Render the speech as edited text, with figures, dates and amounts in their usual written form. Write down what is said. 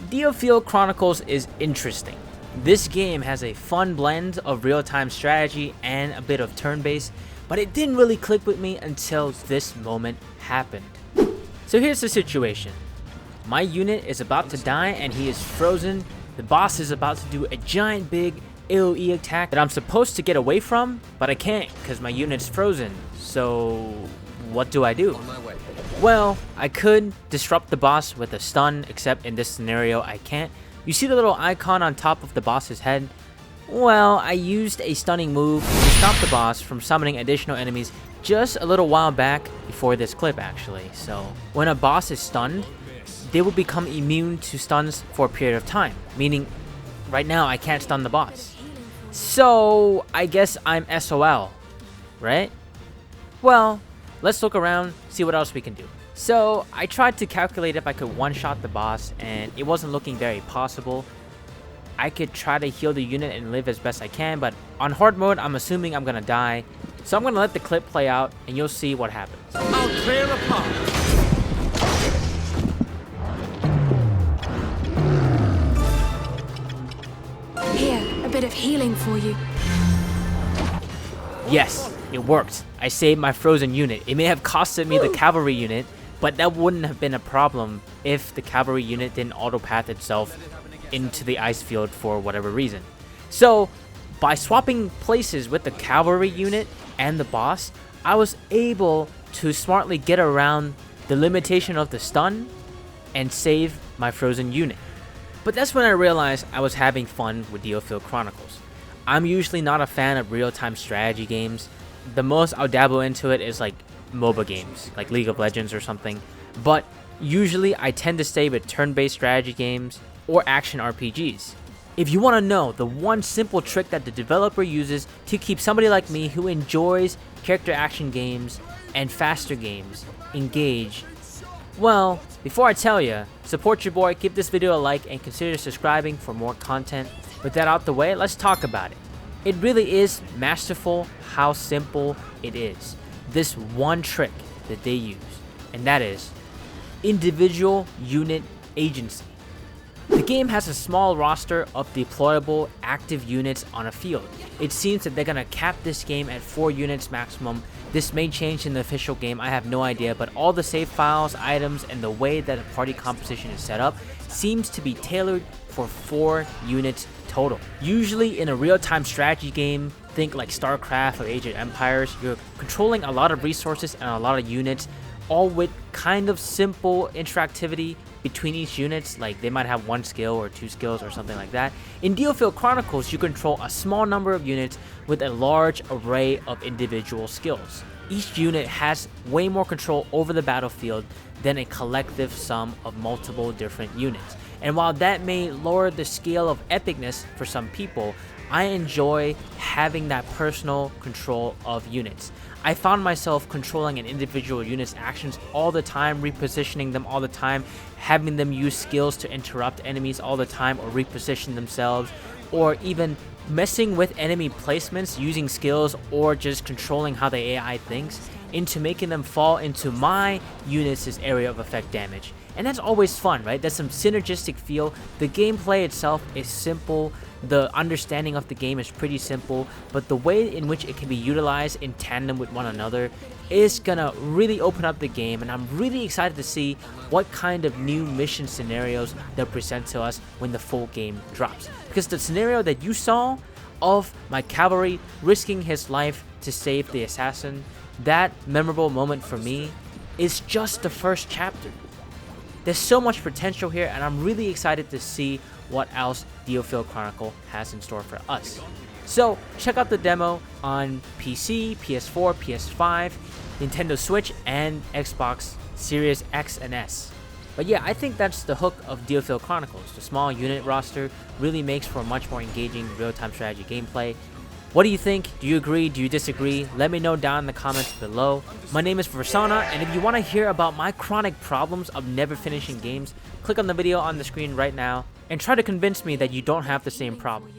DioField Chronicles is interesting. This game has a fun blend of real-time strategy and a bit of turn-based, but it didn't really click with me until this moment happened. So here's the situation. My unit is about to die and he is frozen. The boss is about to do a giant big AoE attack that I'm supposed to get away from, but I can't because my unit's frozen. So what do I do? Well, I could disrupt the boss with a stun, except in this scenario I can't. You see the little icon on top of the boss's head? Well, I used a stunning move to stop the boss from summoning additional enemies just a little while back before this clip actually. So when a boss is stunned, they will become immune to stuns for a period of time, meaning right now I can't stun the boss. So I guess I'm SOL, right? Well, let's look around, see what else we can do. So I tried to calculate if I could one-shot the boss, and it wasn't looking very possible. I could try to heal the unit and live as best I can, but on hard mode, I'm assuming I'm gonna die. So I'm gonna let the clip play out, and you'll see what happens. I'll clear a path. Here, a bit of healing for you. Yes, it worked. I saved my frozen unit. It may have costed me the cavalry unit, but that wouldn't have been a problem if the cavalry unit didn't auto-path itself into the ice field for whatever reason. So, by swapping places with the cavalry unit and the boss, I was able to smartly get around the limitation of the stun and save my frozen unit. But that's when I realized I was having fun with DioField Chronicles. I'm usually not a fan of real-time strategy games. The most I'll dabble into it is like MOBA games, like League of Legends or something. But usually I tend to stay with turn-based strategy games or action RPGs. If you want to know the one simple trick that the developer uses to keep somebody like me who enjoys character action games and faster games engaged, well, before I tell you, support your boy, give this video a like, and consider subscribing for more content. With that out the way, let's talk about it. It really is masterful how simple it is. This one trick that they use, and that is individual unit agency. The game has a small roster of deployable active units on a field. It seems that they're gonna cap this game at 4 units maximum. This may change in the official game, I have no idea, but all the save files, items, and the way that the party composition is set up seems to be tailored for 4 units total. Usually in a real-time strategy game, think like StarCraft or Age of Empires, you're controlling a lot of resources and a lot of units, all with kind of simple interactivity between each units, like they might have 1 skill or 2 skills or something like that. In DioField Chronicles, you control a small number of units with a large array of individual skills. Each unit has way more control over the battlefield than a collective sum of multiple different units. And while that may lower the scale of epicness for some people, I enjoy having that personal control of units. I found myself controlling an individual unit's actions all the time, repositioning them all the time, having them use skills to interrupt enemies all the time or reposition themselves, or even messing with enemy placements using skills or just controlling how the AI thinks into making them fall into my unit's area of effect damage. And that's always fun, right? That's some synergistic feel. The gameplay itself is simple. The understanding of the game is pretty simple, but the way in which it can be utilized in tandem with one another is gonna really open up the game, and I'm really excited to see what kind of new mission scenarios they'll present to us when the full game drops. Because the scenario that you saw of my cavalry risking his life to save the assassin, that memorable moment for me is just the first chapter. There's so much potential here, and I'm really excited to see what else DioField Chronicle has in store for us. So check out the demo on PC, PS4, PS5, Nintendo Switch, and Xbox Series X and S. But yeah, I think that's the hook of DioField Chronicles. The small unit roster really makes for a much more engaging real-time strategy gameplay. What do you think? Do you agree? Do you disagree? Let me know down in the comments below. My name is Versona, and if you want to hear about my chronic problems of never finishing games, click on the video on the screen right now and try to convince me that you don't have the same problem.